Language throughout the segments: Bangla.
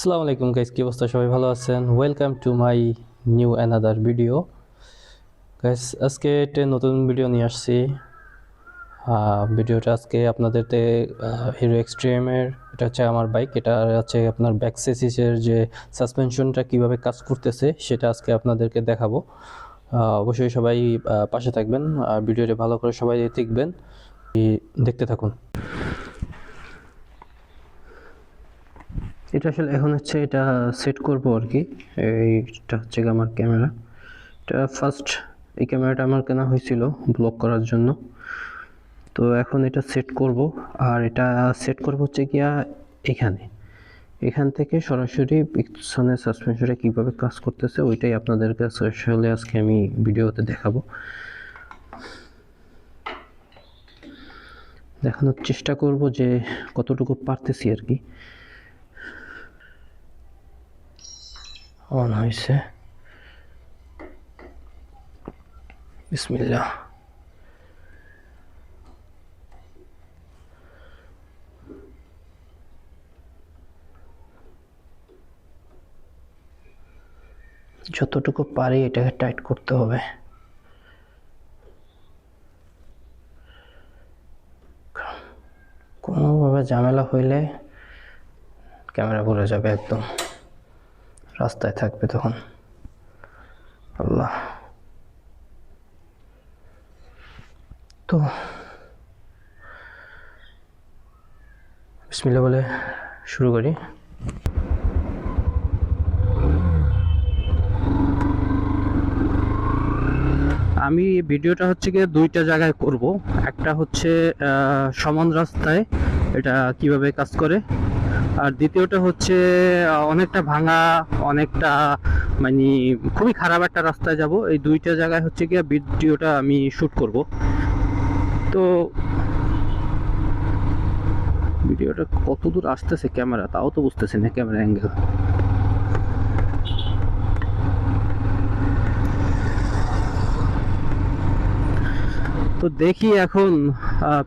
আসসালামু আলাইকুম গাইস, কি অবস্থা? সবাই ভালো আছেন? Welcome to my new another video. Guys, আজকে একটা নতুন ভিডিও নিয়ে আসছি। ভিডিওটা আজকে আপনাদেরতে হিরো এক্সট্রিমের, এটা হচ্ছে আমার বাইক, এটা হচ্ছে আপনার ব্যাক চেসিসের যে সাসপেনশনটা কিভাবে কাজ করতেছে সেটা আজকে আপনাদেরকে দেখাবো। অবশ্যই সবাই পাশে থাকবেন, ভিডিওটা ভালো করে সবাই দেখবেন, দেখতে থাকুন। এটা আসলে এখন হচ্ছে এটা সেট করব আর কি। এইটা হচ্ছে আমার ক্যামেরা। এটা ফার্স্ট এই ক্যামেরাটা আমার কেনা হয়েছিল ব্লগ করার জন্য। তো এখন এটা সেট করব, আর এটা সেট করব হচ্ছে গিয়া এখান থেকে সরাসরি পিছনের সাসপেনশনটা কীভাবে কাজ করতেছে ওইটাই আপনাদের কাছে আসলে আজকে আমি ভিডিওতে দেখাবো, দেখানোর চেষ্টা করব যে কতটুকু পারতেছি আর কি। অন হয়েছে, বিসমিল্লাহ। যতটুকু পারি এটাকে টাইট করতে হবে। কোনোভাবে ঝামেলা হইলে ক্যামেরা পড়ে যাবে, একদম রাস্তায় থাকবে তখন। আল্লাহ। তো বিসমিল্লাহ বলে শুরু করি। আমি ভিডিওটা হচ্ছে গিয়ে দুইটা জায়গায় করব। একটা হচ্ছে সমান রাস্তায় এটা কিভাবে কাজ করে, আর দ্বিতীয়টা হচ্ছে অনেকটা ভাঙা, অনেকটা মানে খুবই খারাপ একটা রাস্তায় যাব। এই দুইটা জায়গায় হচ্ছে গিয়ে ভিডিওটা আমি শ্যুট করব। তো ভিডিওটা কত দূর আসতেছে ক্যামেরা তাও তো বুঝতেছি না, ক্যামেরা অ্যাঙ্গেল। তো দেখি এখন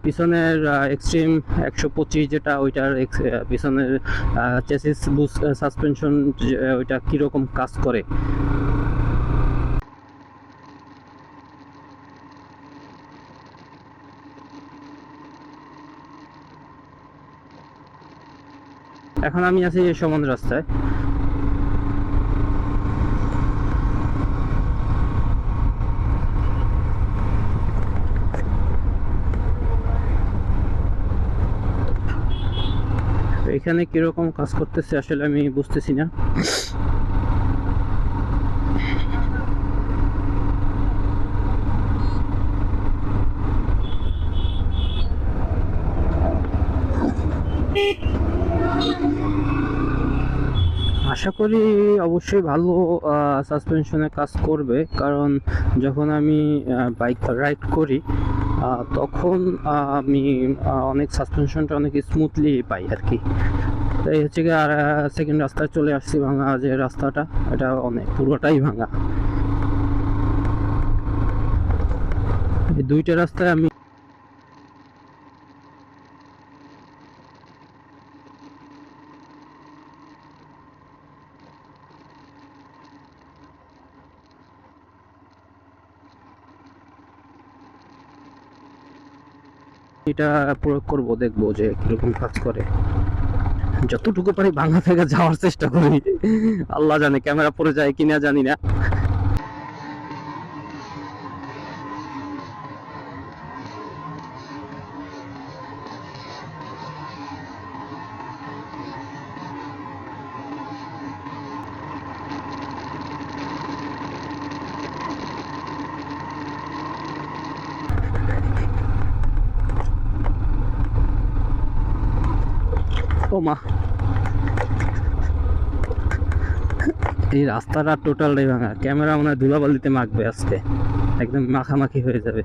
পিছনের এক্সট্রিম 125 যেটা, ওইটার পিছনের চেসিস বুস্ট সাসপেনশন ওইটা কীরকম কাজ করে। এখন আমি আছি সমান রাস্তায়। এখানে কিরকম কাজ করতেছে আসলে আমি বুঝতেছি না। আশা করি অবশ্যই ভালো সাসপেনশনে কাজ করবে, কারণ যখন আমি বাইক রাইড করি তখন আমি অনেক সাসপেনশনটা অনেক স্মুথলি পাই আর কি। এই হচ্ছে কি, আর সেকেন্ড রাস্তায় চলে আসছি। ভাঙা যে রাস্তাটা, এটা অনেক পুরোটাই ভাঙা। এই দুইটা রাস্তায় আমি এটা প্রয়োগ করব, দেখবো যে কিরকম কাজ করে। যতটুকু পারি ভাঙা থেকে যাওয়ার চেষ্টা করি। আল্লাহ জানে ক্যামেরা পড়ে যায় কিনা, জানি না। ও মা, এই রাস্তাটা টোটালটাই ভাঙা। ক্যামেরা মনে হয় ধুলাবালিতে মাখবে আজকে, একদম মাখামাখি হয়ে যাবে।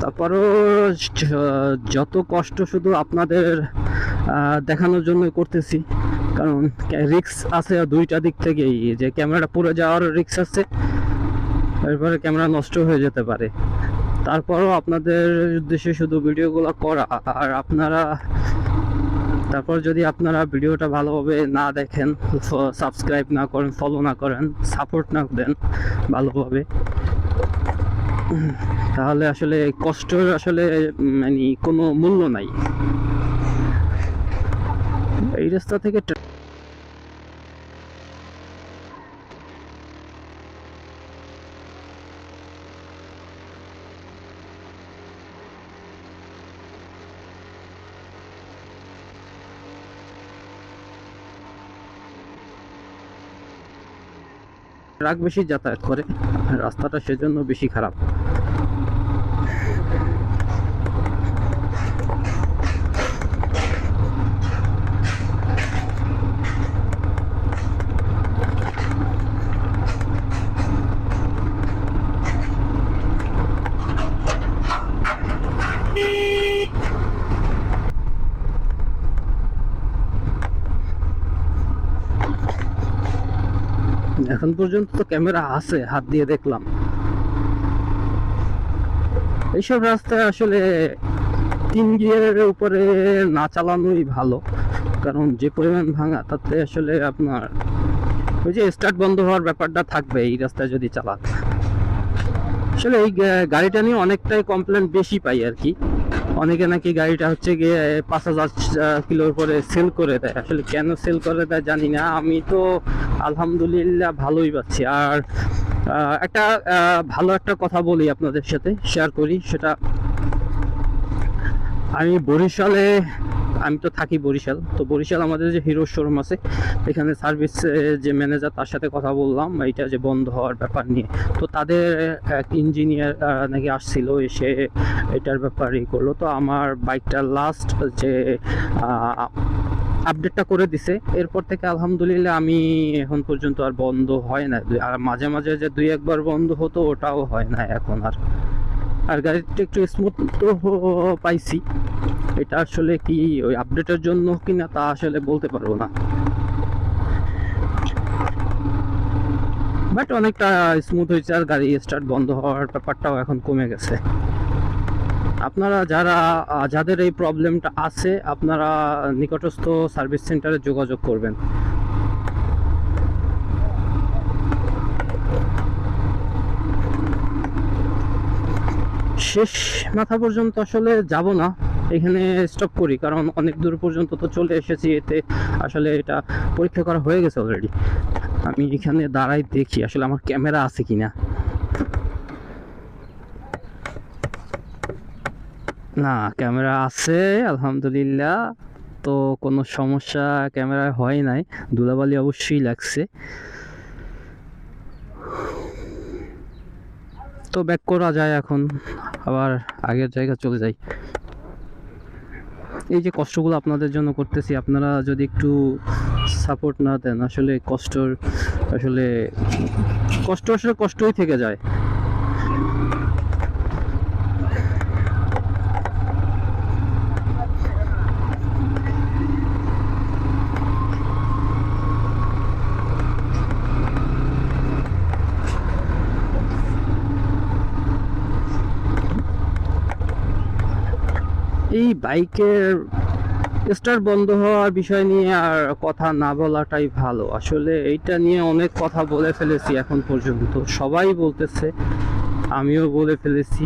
তারপরও যত কষ্ট শুধু আপনাদের দেখানোর জন্য করতেছি, কারণ রিস্ক আছে দুইটা দিক থেকেই, যে ক্যামেরাটা পড়ে যাওয়ার রিস্ক আছে, এরপরে ক্যামেরা নষ্ট হয়ে যেতে পারে। তারপরও আপনাদের উদ্দেশ্যে শুধু ভিডিওগুলো করা, আর আপনারা তারপর যদি আপনারা ভিডিওটা ভালোভাবে না দেখেন, সাবস্ক্রাইব না করেন, ফলো না করেন, সাপোর্ট না দেন ভালোভাবে, তাহলে আসলে কষ্টের আসলে মানে কোনো মূল্য নাই। এই রাস্তা থেকে ট্রাক বেশি যাতায়াত করে, রাস্তাটা সেজন্য বেশি খারাপ। এখন পর্যন্ত তো ক্যামেরা আছে, হাত দিয়ে দেখলাম। এইসব রাস্তায় আসলে 3 গিয়ারের উপরে না চালানোই ভালো, কারণ যে পরিমাণ ভাঙা তাতে আসলে আপনার ওই যে স্টার্ট বন্ধ হওয়ার ব্যাপারটা থাকবে এই রাস্তায় যদি চালান। আসলে এই গাড়িটা নিয়ে অনেকটাই কমপ্লেন বেশি পাই আর কি। অনেকে নাকি গাড়িটা হচ্ছে গিয়ে 5000 কিলোর পরে সেল করে দেয়। আসলে কেন সেল করে দেয় জানি না, আমি তো আলহামদুলিল্লাহ ভালোই পাচ্ছি। আর একটা ভালো একটা কথা বলি আপনাদের সাথে, শেয়ার করি। সেটা আমি তো থাকি বরিশাল। তো বরিশাল আমাদের যে হিরো শোরুম আছে, এখানে সার্ভিস যে ম্যানেজার, তার সাথে কথা বললাম এইটা যে বন্ধ হওয়ার ব্যাপার নিয়ে। তো তাদের এক ইঞ্জিনিয়ার নাকি আসছিল, এসে এটার ব্যাপারে করলো। তো আমার বাইকটার লাস্ট যে আপডেটটা করে দিছে, এরপর থেকে আলহামদুলিল্লাহ আমি এখন পর্যন্ত আর বন্ধ হয় না। আর মাঝে মাঝে যে 2-1 বার বন্ধ হতো, ওটাও হয় না এখন আর গাড়িটা একটু স্মুথ তো পাইছি। এটা আসলে কি ওই আপডেটের জন্য কিনা তা আসলে বলতে পারবো না, বাট অনেকটা স্মুথ হয়েছে। আর গাড়ি স্টার্ট বন্ধ হওয়ার ব্যাপারটাও এখন কমে গেছে। আপনারা যাদের এই প্রবলেমটা আছে, আপনারা নিকটস্থ সার্ভিস সেন্টারে যোগাযোগ করবেন। শেষ মাথা পর্যন্ত আসলে যাব না, এখানে স্টপ করি, কারণ অনেক দূর পর্যন্ত তো চলে এসেছি। এতে আসলে এটা পরীক্ষা করা হয়ে গেছে অলরেডি। আমি এখানে দাঁড়াই, দেখি আসলে আমার ক্যামেরা আছে কিনা। না, ক্যামেরা আছে আলহামদুলিল্লাহ। তো কোনো সমস্যা ক্যামেরায় হয় নাই, ধুলাবালি অবশ্যই লাগছে। তো ব্যাক করা যায় এখন, আবার আগের জায়গা চলে যাই। এই যে কষ্টগুলো আপনাদের জন্য করতেছি, আপনারা যদি একটু সাপোর্ট না দেন, আসলে কষ্ট আসলে কষ্টই থেকে যায়। এই বাইকের স্টার্ট বন্ধ হওয়ার বিষয় নিয়ে আর কথা না বলাটাই ভালো। আসলে এইটা নিয়ে অনেক কথা বলে ফেলেছি এখন পর্যন্ত, সবাই বলতেছে, আমিও বলে ফেলেছি।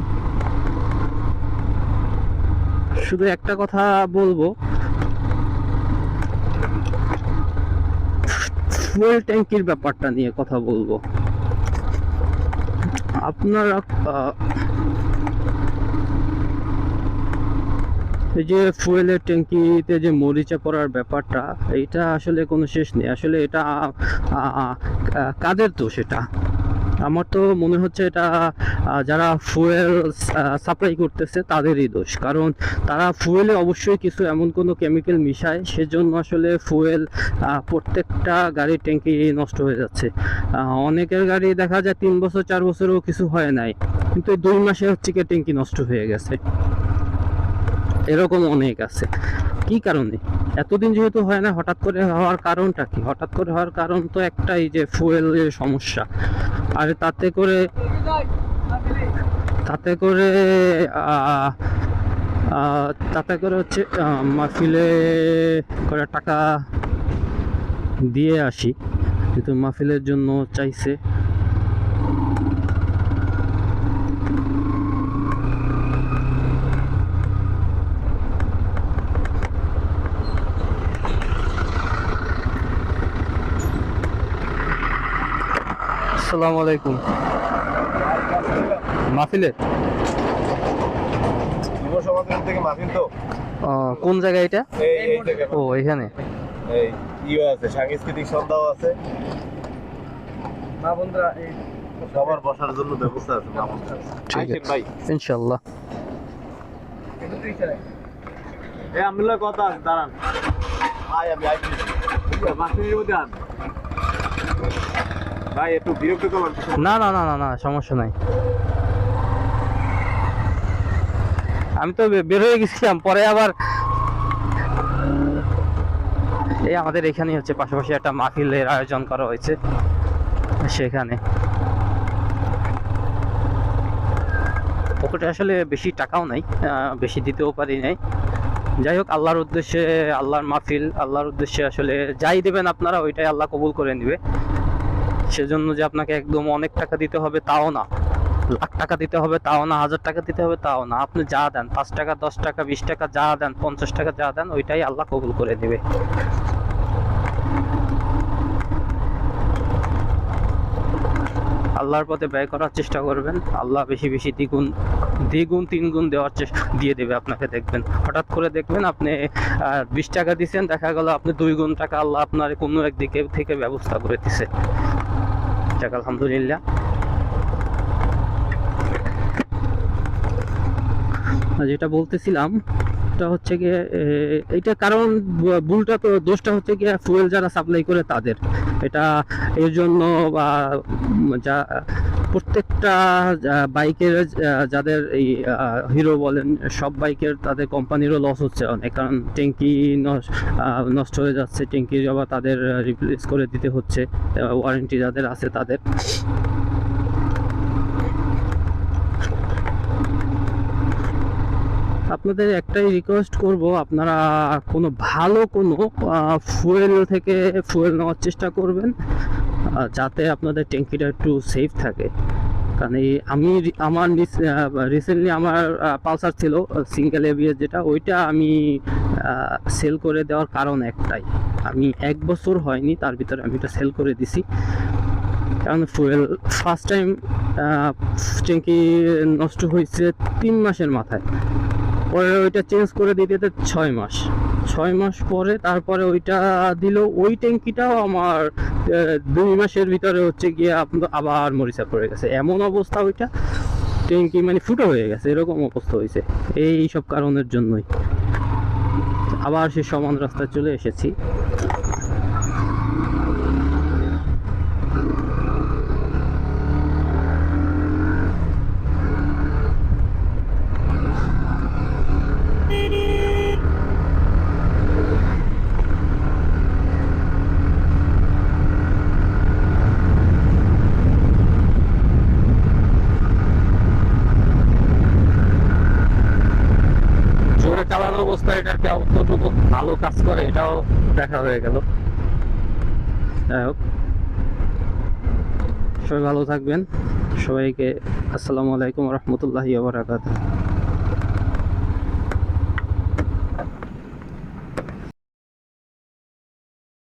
শুধু একটা কথা বলবো, ফুয়েল ট্যাঙ্কির ব্যাপারটা নিয়ে কথা বলবো। আপনারা এই যে ফুয়েলের ট্যাঙ্কিতে যে মরিচা পড়ার ব্যাপারটা, এটা আসলে কোনো শেষ নেই। আসলে এটা কাদের দোষ? এটা আমার তো মনে হচ্ছে এটা যারা ফুয়েল সাপ্লাই করতেছে তাদেরই দোষ। কারণ তারা ফুয়েলে অবশ্যই কিছু এমন কোনো কেমিক্যাল মিশায়, সেজন্য আসলে ফুয়েল প্রত্যেকটা গাড়ির ট্যাঙ্কি নষ্ট হয়ে যাচ্ছে। অনেকের গাড়ি দেখা যায় 3 বছর 4 বছরও কিছু হয় নাই, কিন্তু 2 মাসে হচ্ছে কি ট্যাঙ্কি নষ্ট হয়ে গেছে। এরকম অনেক আছে। কি কারণে? এতদিন যেহেতু হয় না, হঠাৎ করে হওয়ার কারণটা কি? হঠাৎ করে হওয়ার কারণ তো একটাই, যে ফুয়েলের সমস্যা। আর তাতে করে তাতে করে হচ্ছে মাহফিলে করে টাকা দিয়ে আসি, কিন্তু মাহফিলের জন্য চাইছে। আসসালামু আলাইকুম। মাহফিলে যুব সমাজের থেকে মাহফিল তো কোন জায়গায় এটা? এই জায়গায় ও এখানে এই ইও আছে, সাংস্কৃতিক সন্ধ্যাও আছে। মা বন্ধুরা এই সবার বসার জন্য ব্যবস্থা আছে। মা বন্ধুরা ঠিক আছে ভাই, ইনশাল্লাহ। এই আমিল্লা কথা আছে, দাঁড়ান। ভাই আমি আইছি মাহফিলের মধ্যে আন ভাই, একটু বিরক্ত করলাম। না না না না না, সমস্যা নাই। আমি তো বের হয়ে গেছিলাম, পরে আবার এই আমাদের এখানে হচ্ছে পাশাপাশি একটা মাহফিলের আয়োজন করা হয়েছে, সেখানে পকেটে আসলে বেশি টাকাও নাই, বেশি দিতেও পারি নাই। যাই হোক, আল্লাহর উদ্দেশ্যে, আল্লাহর মাহফিল, আল্লাহর উদ্দেশ্যে আসলে যাই দেবেন আপনারা ওইটাই আল্লাহ কবুল করে নেবে। সেজন্য যে আপনাকে একদম অনেক টাকা দিতে হবে তাও না, লাখ টাকা দিতে হবে তাও না, 1000 টাকা দিতে হবে তাও না। আপনি যা দেন, 5 টাকা, 10 টাকা, 20 টাকা যা দেন, 50 টাকা যা দেন, ওইটাই আল্লাহ কবুল করে নেবে। আল্লাহর পথে ব্যয় করার চেষ্টা করবেন, আল্লাহ বেশি বেশি দ্বিগুণ 3 গুণ দেওয়ার চেষ্টা দিয়ে দেবে আপনাকে। দেখবেন হঠাৎ করে দেখবেন আপনি 20 টাকা দিচ্ছেন, দেখা গেল আপনি 2 গুণ টাকা আল্লাহ আপনার কোনো একদিকে থেকে ব্যবস্থা করে দিছে। যাক আলহামদুলিল্লাহ। যেটা বলতেছিলাম এটা হচ্ছে গিয়ে, এইটা কারণ ভুলটা তো, দোষটা হচ্ছে গিয়ে ফুয়েল যারা সাপ্লাই করে তাদের। এটা এর জন্য বা যা প্রত্যেকটা বাইকের যাদের এই হিরো বলেন, সব বাইকের তাদের কোম্পানিরও লস হচ্ছে অনেক, কারণ ট্যাঙ্কি নষ্ট হয়ে যাচ্ছে, ট্যাঙ্কি আবার তাদের রিপ্লেস করে দিতে হচ্ছে, ওয়ারেন্টি যাদের আছে তাদের। আপনাদের একটাই রিকোয়েস্ট করব, আপনারা কোনো ভালো কোনো ফুয়েল থেকে ফুয়েল নেওয়ার চেষ্টা করবেন, যাতে আপনাদের ট্যাঙ্কিটা একটু সেফ থাকে। কারণ আমার রিসেন্টলি আমার পালসার ছিল সিঙ্গেল এবিএস, যেটা ওইটা আমি সেল করে দেওয়ার কারণ একটাই, আমি 1 বছর হয়নি তার ভিতরে আমি এটা সেল করে দিছি। কারণ ফুয়েল ফার্স্ট টাইম ট্যাঙ্কি নষ্ট হয়েছে 3 মাসের মাথায়, পরে ওইটা চেঞ্জ করে দিতে 6 মাস পরে তারপরে ওইটা দিল। ওই ট্যাঙ্কিটাও আমার 2 মাসের ভিতরে হচ্ছে গিয়ে আবার মরিচা পড়ে গেছে, এমন অবস্থা, ওইটা ট্যাঙ্কি মানে ফুটো হয়ে গেছে, এরকম অবস্থা হয়েছে। এই সব কারণের জন্যই আবার সে সমান রাস্তায় চলে এসেছি। চালানোর অবস্থা এটা কতটুকু ভালো কাজ করে এটাও দেখা হয়ে গেল। যাই হোক, সবাই ভালো থাকবেন। সবাইকে আসসালামু আলাইকুম রহমতুল্লাহি ওয়া বারাকাতুহু।